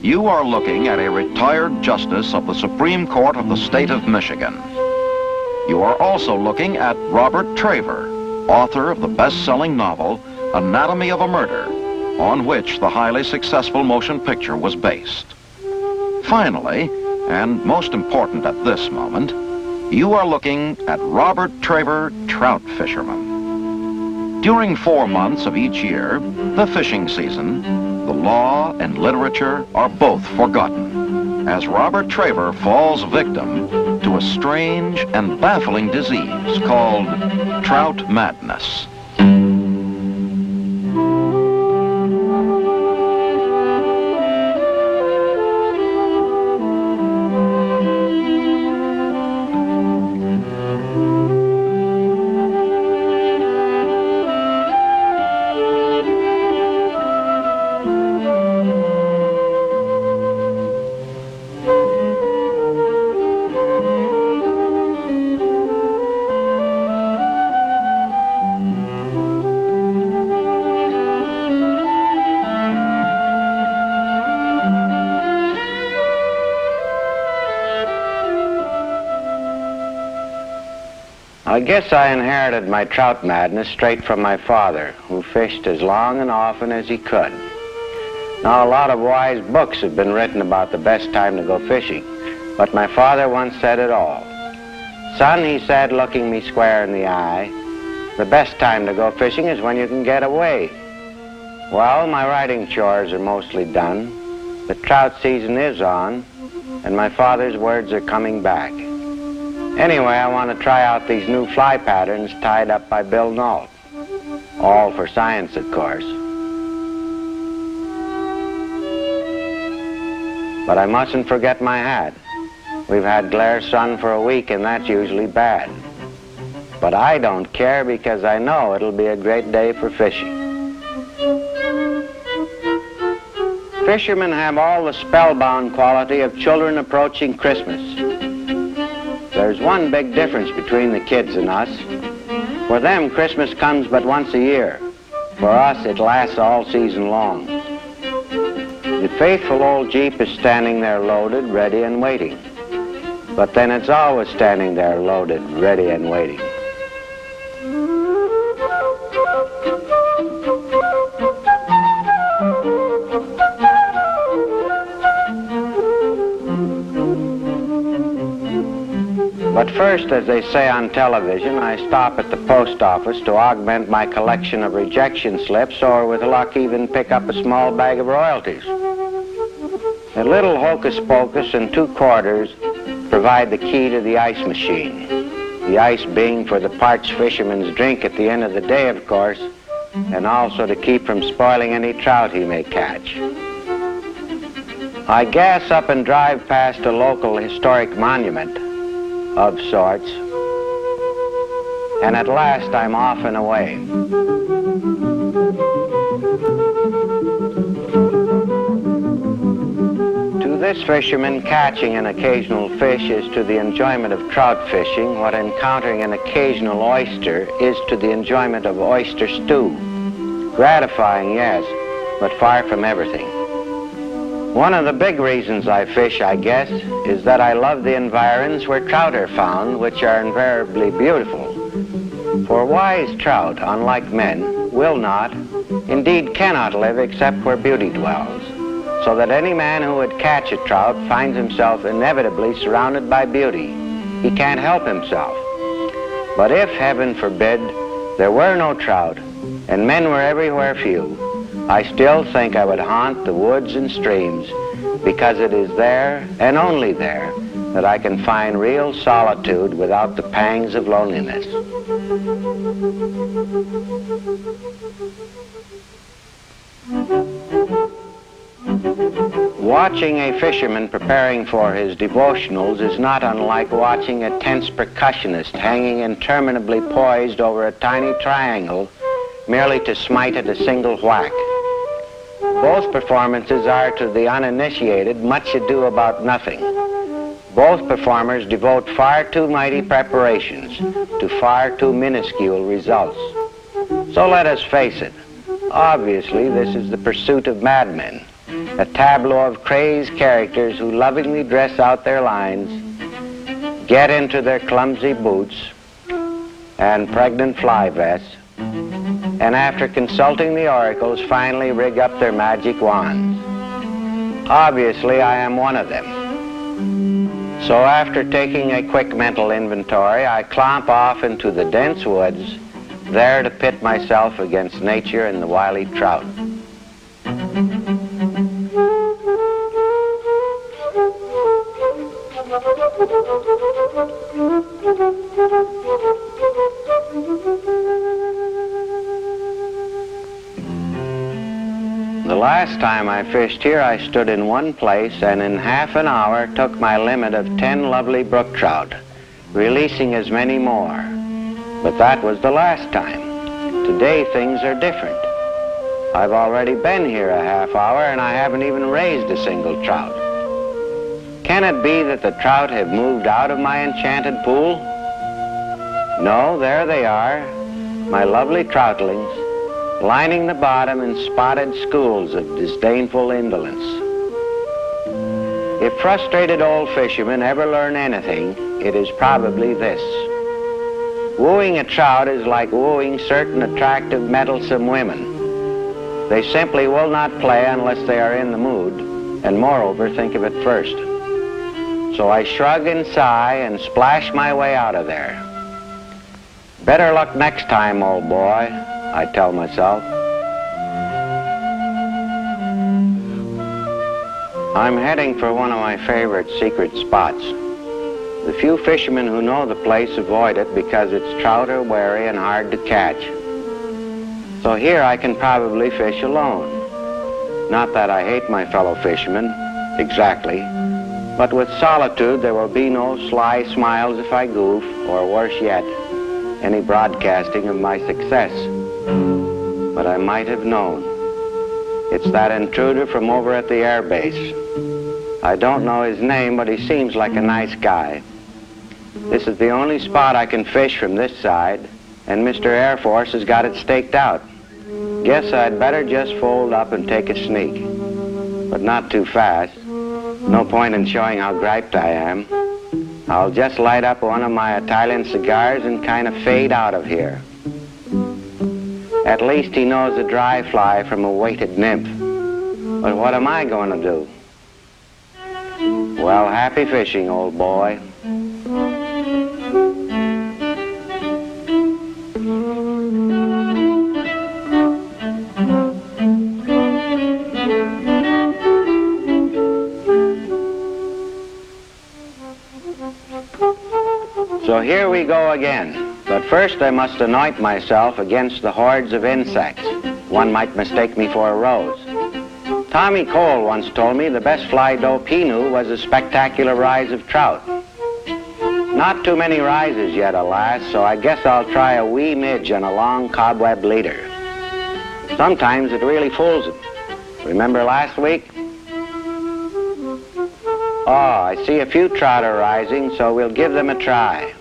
You are looking at a retired justice of the Supreme Court of the state of Michigan. You are also looking at Robert Traver, author of the best-selling novel Anatomy of a Murder, on which the highly successful motion picture was based. Finally, and most important at this moment, you are looking at Robert Traver, Trout Fisherman. During 4 months of each year, the fishing season, the law and literature are both forgotten, as Robert Traver falls victim to a strange and baffling disease called Trout Madness. I guess I inherited my trout madness straight from my father, who fished as long and often as he could. Now, a lot of wise books have been written about the best time to go fishing, but my father once said it all. "Son," he said, looking me square in the eye, "the best time to go fishing is when you can get away." Well, my writing chores are mostly done, the trout season is on, and my father's words are coming back. Anyway, I want to try out these new fly patterns tied up by Bill Nault. All for science, of course. But I mustn't forget my hat. We've had glare sun for a week, and that's usually bad. But I don't care, because I know it'll be a great day for fishing. Fishermen have all the spellbound quality of children approaching Christmas. There's one big difference between the kids and us. For them, Christmas comes but once a year. For us, it lasts all season long. The faithful old Jeep is standing there loaded, ready and waiting. But then it's always standing there loaded, ready and waiting. But first, as they say on television, I stop at the post office to augment my collection of rejection slips, or with luck even pick up a small bag of royalties. A little hocus pocus and 2 quarters provide the key to the ice machine. The ice being for the parched fisherman's drink at the end of the day, of course, and also to keep from spoiling any trout he may catch. I gas up and drive past a local historic monument of sorts, and at last I'm off and away. To this fisherman, catching an occasional fish is to the enjoyment of trout fishing what encountering an occasional oyster is to the enjoyment of oyster stew. Gratifying, yes, but far from everything. One of the big reasons I fish, I guess, is that I love the environs where trout are found, which are invariably beautiful. For wise trout, unlike men, will not, indeed cannot live except where beauty dwells, so that any man who would catch a trout finds himself inevitably surrounded by beauty. He can't help himself. But if, heaven forbid, there were no trout, and men were everywhere few, I still think I would haunt the woods and streams, because it is there, and only there, that I can find real solitude without the pangs of loneliness. Watching a fisherman preparing for his devotionals is not unlike watching a tense percussionist hanging interminably poised over a tiny triangle merely to smite at a single whack. Both performances are, to the uninitiated, much ado about nothing. Both performers devote far too mighty preparations to far too minuscule results. So let us face it, obviously this is the pursuit of madmen, a tableau of crazed characters who lovingly dress out their lines, get into their clumsy boots and pregnant fly vests, and after consulting the oracles, finally rig up their magic wands. Obviously, I am one of them. So after taking a quick mental inventory, I clomp off into the dense woods, there to pit myself against nature and the wily trout. The last time I fished here, I stood in one place and in half an hour took my limit of 10 lovely brook trout, releasing as many more. But that was the last time. Today things are different. I've already been here a half hour and I haven't even raised a single trout. Can it be that the trout have moved out of my enchanted pool? No, there they are, my lovely troutlings, lining the bottom in spotted schools of disdainful indolence. If frustrated old fishermen ever learn anything, it is probably this. Wooing a trout is like wooing certain attractive, meddlesome women. They simply will not play unless they are in the mood, and moreover, think of it first. So I shrug and sigh and splash my way out of there. Better luck next time, old boy, I tell myself. I'm heading for one of my favorite secret spots. The few fishermen who know the place avoid it because it's trout are wary and hard to catch. So here I can probably fish alone. Not that I hate my fellow fishermen, exactly, but with solitude there will be no sly smiles if I goof, or worse yet, any broadcasting of my success. But I might have known. It's that intruder from over at the air base. I don't know his name, but he seems like a nice guy. This is the only spot I can fish from this side, and Mr. Air Force has got it staked out. Guess I'd better just fold up and take a sneak. But not too fast. No point in showing how griped I am. I'll just light up one of my Italian cigars and kind of fade out of here. At least he knows a dry fly from a weighted nymph. But what am I going to do? Well, happy fishing, old boy. So here we go again. But first I must anoint myself against the hordes of insects. One might mistake me for a rose. Tommy Cole once told me the best fly dope he knew was a spectacular rise of trout. Not too many rises yet, alas, so I guess I'll try a wee midge on a long cobweb leader. Sometimes it really fools them. Remember last week? Oh, I see a few trout are rising, so we'll give them a try.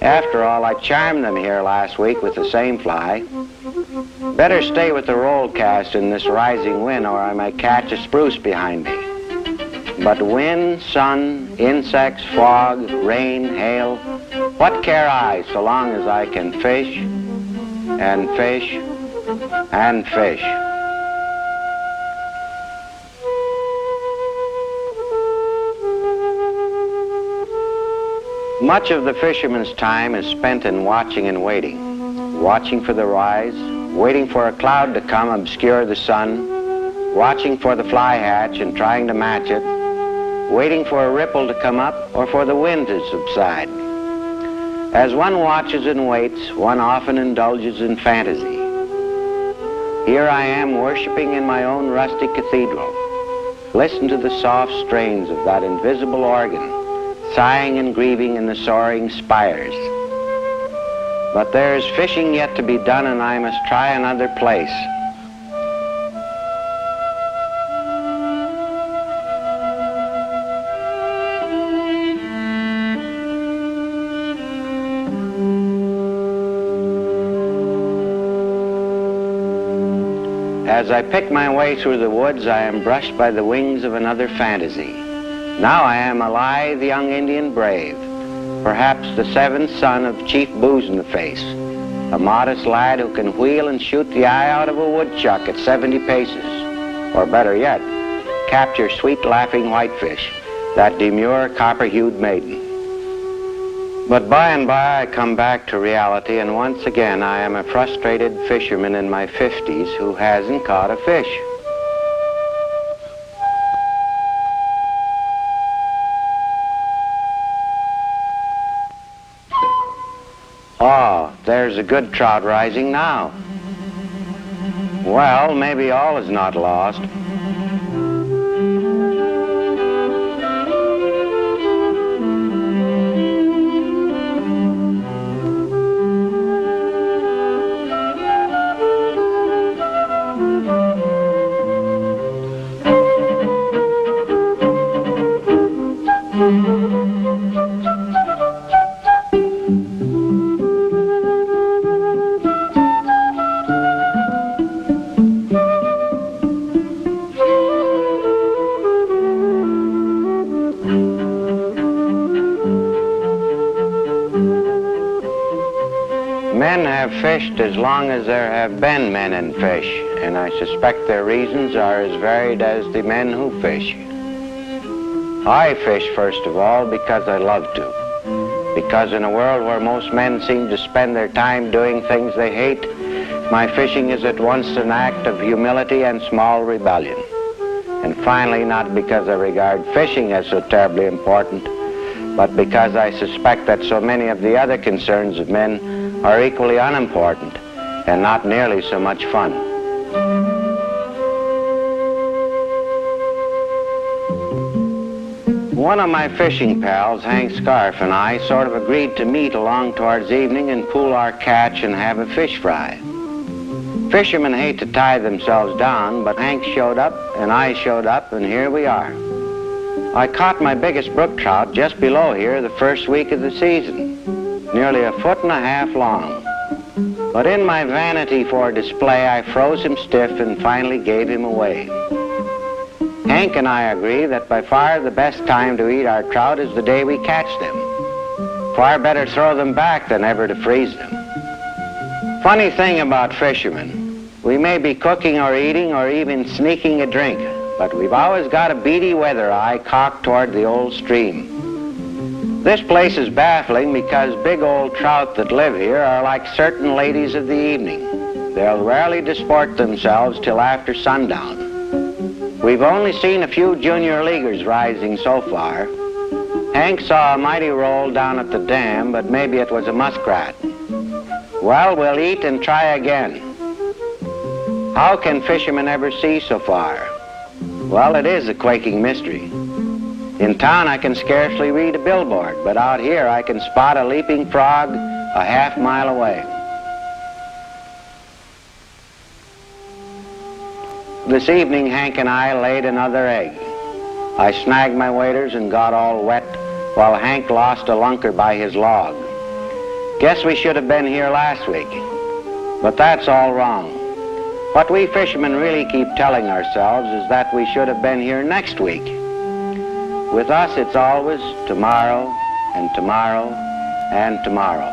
After all, I charmed them here last week with the same fly. Better stay with the roll cast in this rising wind, or I might catch a spruce behind me. But wind, sun, insects, fog, rain, hail, what care I so long as I can fish and fish and fish. Much of the fisherman's time is spent in watching and waiting. Watching for the rise, waiting for a cloud to come obscure the sun, watching for the fly hatch and trying to match it, waiting for a ripple to come up or for the wind to subside. As one watches and waits, one often indulges in fantasy. Here I am worshiping in my own rusty cathedral. Listen to the soft strains of that invisible organ, sighing and grieving in the soaring spires. But there's fishing yet to be done, and I must try another place. As I pick my way through the woods, I am brushed by the wings of another fantasy. Now I am a lithe young Indian brave, perhaps the seventh son of Chief Booze in the Face, a modest lad who can wheel and shoot the eye out of a woodchuck at 70 paces, or better yet, capture sweet laughing whitefish, that demure copper-hued maiden. But by and by I come back to reality, and once again I am a frustrated fisherman in my 50s who hasn't caught a fish. Oh, there's a good trout rising now. Well, maybe all is not lost. Men have fished as long as there have been men in fish, and I suspect their reasons are as varied as the men who fish. I fish, first of all, because I love to. Because in a world where most men seem to spend their time doing things they hate, my fishing is at once an act of humility and small rebellion. And finally, not because I regard fishing as so terribly important, but because I suspect that so many of the other concerns of men are equally unimportant and not nearly so much fun. One of my fishing pals, Hank Scarf, and I sort of agreed to meet along towards evening and pool our catch and have a fish fry. Fishermen hate to tie themselves down, but Hank showed up and I showed up, and here we are. I caught my biggest brook trout just below here the first week of the season, nearly 1.5 feet long. But in my vanity for display, I froze him stiff and finally gave him away. Hank and I agree that by far the best time to eat our trout is the day we catch them. Far better throw them back than ever to freeze them. Funny thing about fishermen, we may be cooking or eating or even sneaking a drink, but we've always got a beady weather eye cocked toward the old stream. This place is baffling because big old trout that live here are like certain ladies of the evening. They'll rarely disport themselves till after sundown. We've only seen a few junior leaguers rising so far. Hank saw a mighty roll down at the dam, but maybe it was a muskrat. Well, we'll eat and try again. How can fishermen ever see so far? Well, it is a quaking mystery. In town, I can scarcely read a billboard, but out here, I can spot a leaping frog a half mile away. This evening, Hank and I laid another egg. I snagged my waders and got all wet, while Hank lost a lunker by his log. Guess we should have been here last week, but that's all wrong. What we fishermen really keep telling ourselves is that we should have been here next week. With us, it's always tomorrow and tomorrow and tomorrow.